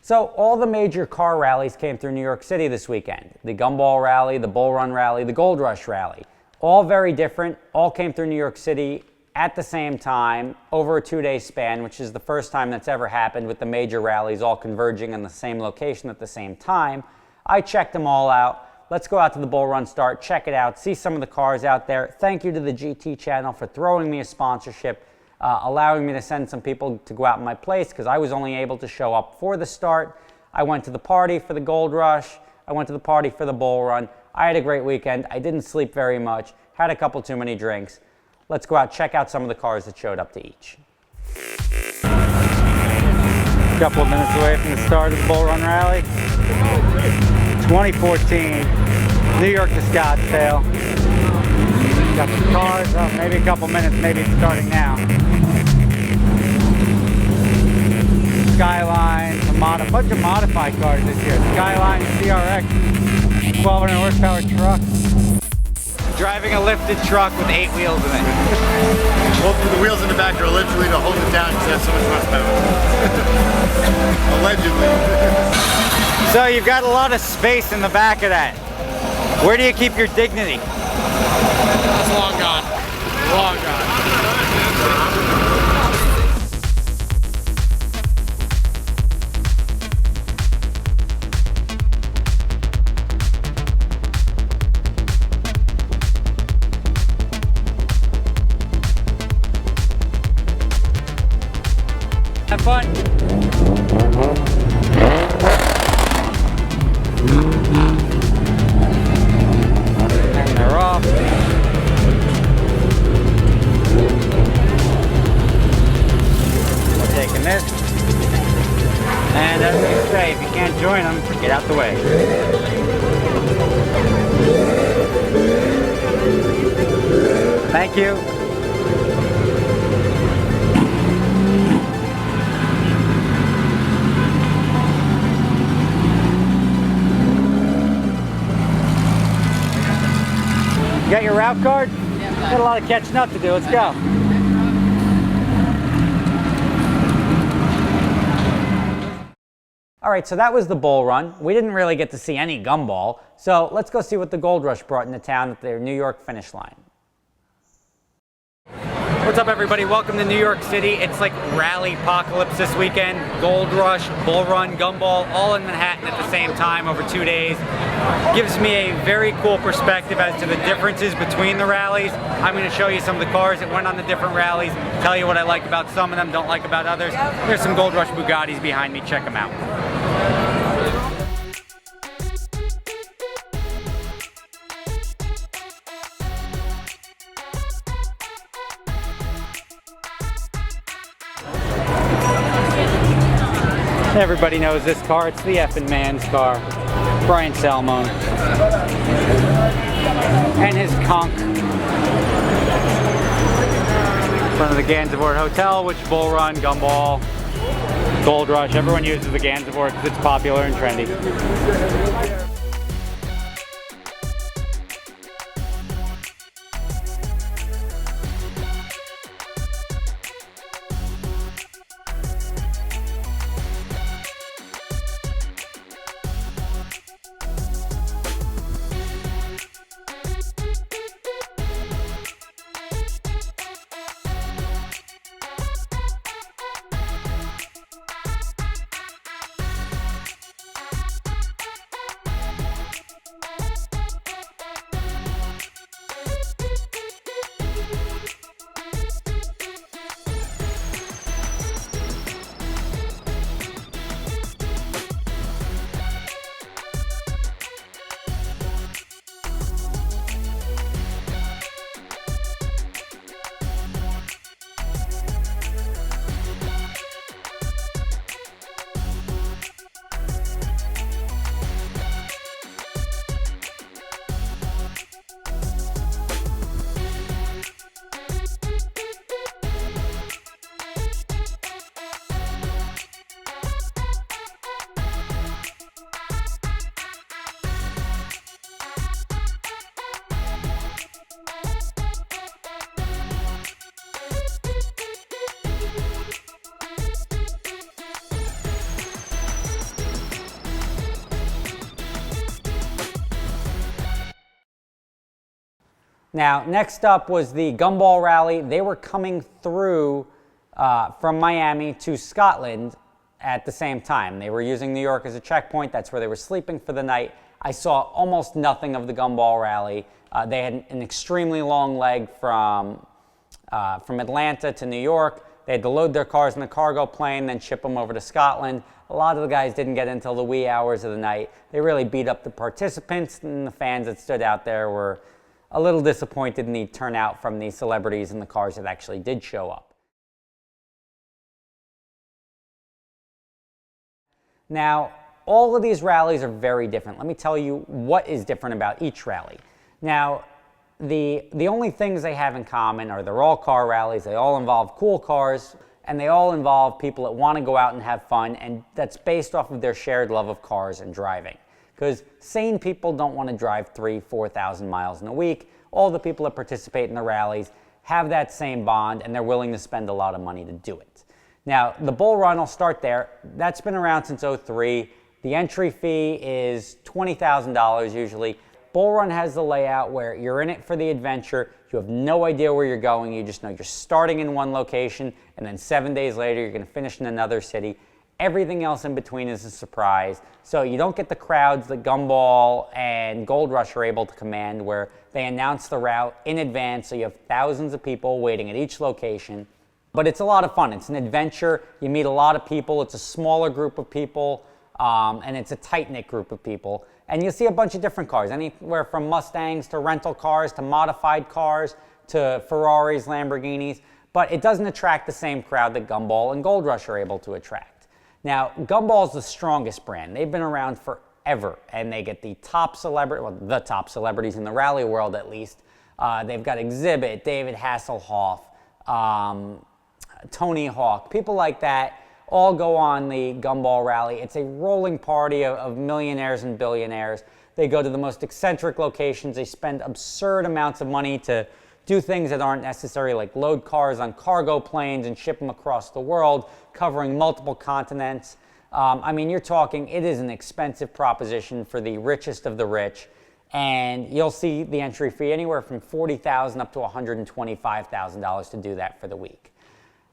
So all the major car rallies came through New York City this weekend. The Gumball rally, the Bullrun rally, the Goldrush rally. All very different, all came through New York City at the same time over a 2-day span, which is the first time that's ever happened with the major rallies all converging in the same location at the same time. I checked them all out. Let's go out to the Bullrun start, check it out, see some of the cars out there. Thank you to the GT channel for throwing me a sponsorship, allowing me to send some people to go out in my place because I was only able to show up for the start. I went to the party for the Goldrush. I went to the party for the Bullrun. I had a great weekend. I didn't sleep very much, had a couple too many drinks. Let's go out, check out some of the cars that showed up to each. A couple of minutes away from the start of the Bullrun rally. 2014, New York to Scottsdale. Got the cars up, maybe a couple minutes, maybe it's starting now. Skyline, a bunch of modified cars this year. Skyline, CRX, 1200 horsepower truck. Driving a lifted truck with 8 wheels in it. Well, the wheels in the back are literally to hold it down because it has so much horsepower. Allegedly. So you've got a lot of space in the back of that. Where do you keep your dignity? That's long gone. Long gone. Have fun. And they're off. We're taking this. And as they say, if you can't join them, get out the way. Thank you. You got your route card? Yeah. Got a lot of catching up to do. Let's go. All right, so that was the Bullrun. We didn't really get to see any Gumball. So let's go see what the Goldrush brought into town at their New York finish line. What's up, everybody? Welcome to New York City. It's like rally apocalypse this weekend. Goldrush, Bullrun, Gumball, all in Manhattan at the same time over 2 days. Gives me a very cool perspective as to the differences between the rallies. I'm going to show you some of the cars that went on the different rallies, tell you what I like about some of them, don't like about others. There's some Goldrush Bugattis behind me. Check them out. Everybody knows this car. It's the effing man's car. Brian Salmon. And his conch. In front of the Gansevoort Hotel, which Bullrun, Gumball, Goldrush, everyone uses the Gansevoort because it's popular and trendy. Now, next up was the Gumball rally. They were coming through from Miami to Scotland at the same time. They were using New York as a checkpoint. That's where they were sleeping for the night. I saw almost nothing of the Gumball rally. They had an extremely long leg from Atlanta to New York. They had to load their cars in the cargo plane, then ship them over to Scotland. A lot of the guys didn't get in until the wee hours of the night. They really beat up the participants, and the fans that stood out there were a little disappointed in the turnout from the celebrities and the cars that actually did show up. Now, all of these rallies are very different. Let me tell you what is different about each rally. Now, the only things they have in common are they're all car rallies, they all involve cool cars, and they all involve people that want to go out and have fun, and that's based off of their shared love of cars and driving. Because sane people don't want to drive 3,000 to 4,000 miles in a week. All the people that participate in the rallies have that same bond, and they're willing to spend a lot of money to do it. Now, the Bullrun, I'll start there. That's been around since '03. The entry fee is $20,000 usually. Bullrun has the layout where you're in it for the adventure. You have no idea where you're going. You just know you're starting in one location, and then 7 days later, you're going to finish in another city. Everything else in between is a surprise. So you don't get the crowds that Gumball and Goldrush are able to command, where they announce the route in advance, so you have thousands of people waiting at each location. But it's a lot of fun. It's an adventure. You meet a lot of people. It's a smaller group of people, and it's a tight-knit group of people. And you'll see a bunch of different cars, anywhere from Mustangs to rental cars to modified cars to Ferraris, Lamborghinis. But it doesn't attract the same crowd that Gumball and Goldrush are able to attract. Now, Gumball's the strongest brand. They've been around forever, and they get the top celebrities in the rally world at least. They've got Exhibit, David Hasselhoff, Tony Hawk, people like that all go on the Gumball rally. It's a rolling party of millionaires and billionaires. They go to the most eccentric locations. They spend absurd amounts of money to do things that aren't necessary, like load cars on cargo planes and ship them across the world, covering multiple continents. I mean, you're talking, it is an expensive proposition for the richest of the rich. And you'll see the entry fee anywhere from $40,000 up to $125,000 to do that for the week.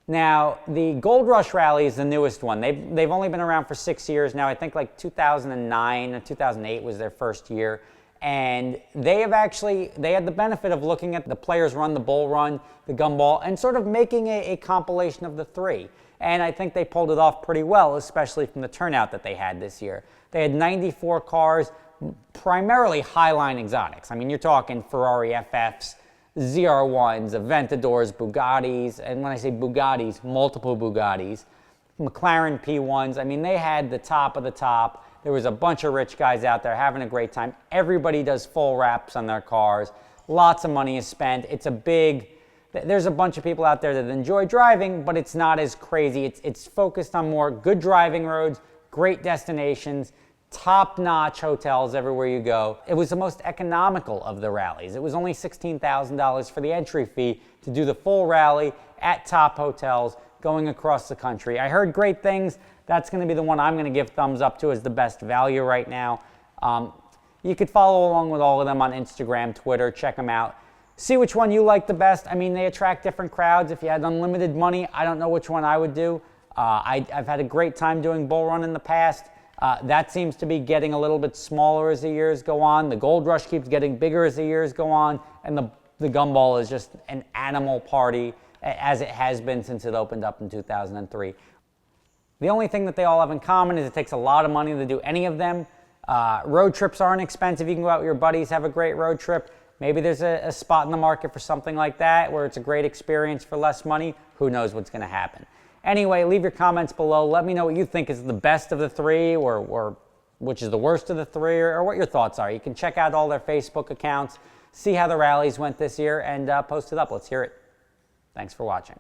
Now, the Goldrush rally is the newest one. They've only been around for 6 years now. I think like 2009 or 2008 was their first year. And they had the benefit of looking at the players run the Bullrun, the Gumball, and sort of making a compilation of the three. And I think they pulled it off pretty well, especially from the turnout that they had this year. They had 94 cars, primarily Highline exotics. I mean, you're talking Ferrari FFs, ZR1s, Aventadors, Bugattis, and when I say Bugattis, multiple Bugattis, McLaren P1s. I mean, they had the top of the top. There was a bunch of rich guys out there having a great time. Everybody does full wraps on their cars. Lots of money is spent. There's a bunch of people out there that enjoy driving, but it's not as crazy. It's focused on more good driving roads, great destinations, top-notch hotels everywhere you go. It was the most economical of the rallies. It was only $16,000 for the entry fee to do the full rally at top hotels going across the country. I heard great things. That's going to be the one I'm going to give thumbs up to as the best value right now. You could follow along with all of them on Instagram, Twitter, check them out. See which one you like the best. I mean, they attract different crowds. If you had unlimited money, I don't know which one I would do. I've had a great time doing Bullrun in the past. That seems to be getting a little bit smaller as the years go on. The Goldrush keeps getting bigger as the years go on. And the Gumball is just an animal party, as it has been since it opened up in 2003. The only thing that they all have in common is it takes a lot of money to do any of them. Road trips aren't expensive. You can go out with your buddies, have a great road trip. Maybe there's a spot in the market for something like that where it's a great experience for less money. Who knows what's going to happen. Anyway, leave your comments below. Let me know what you think is the best of the three, or which is the worst of the three, or what your thoughts are. You can check out all their Facebook accounts, see how the rallies went this year, and post it up. Let's hear it. Thanks for watching.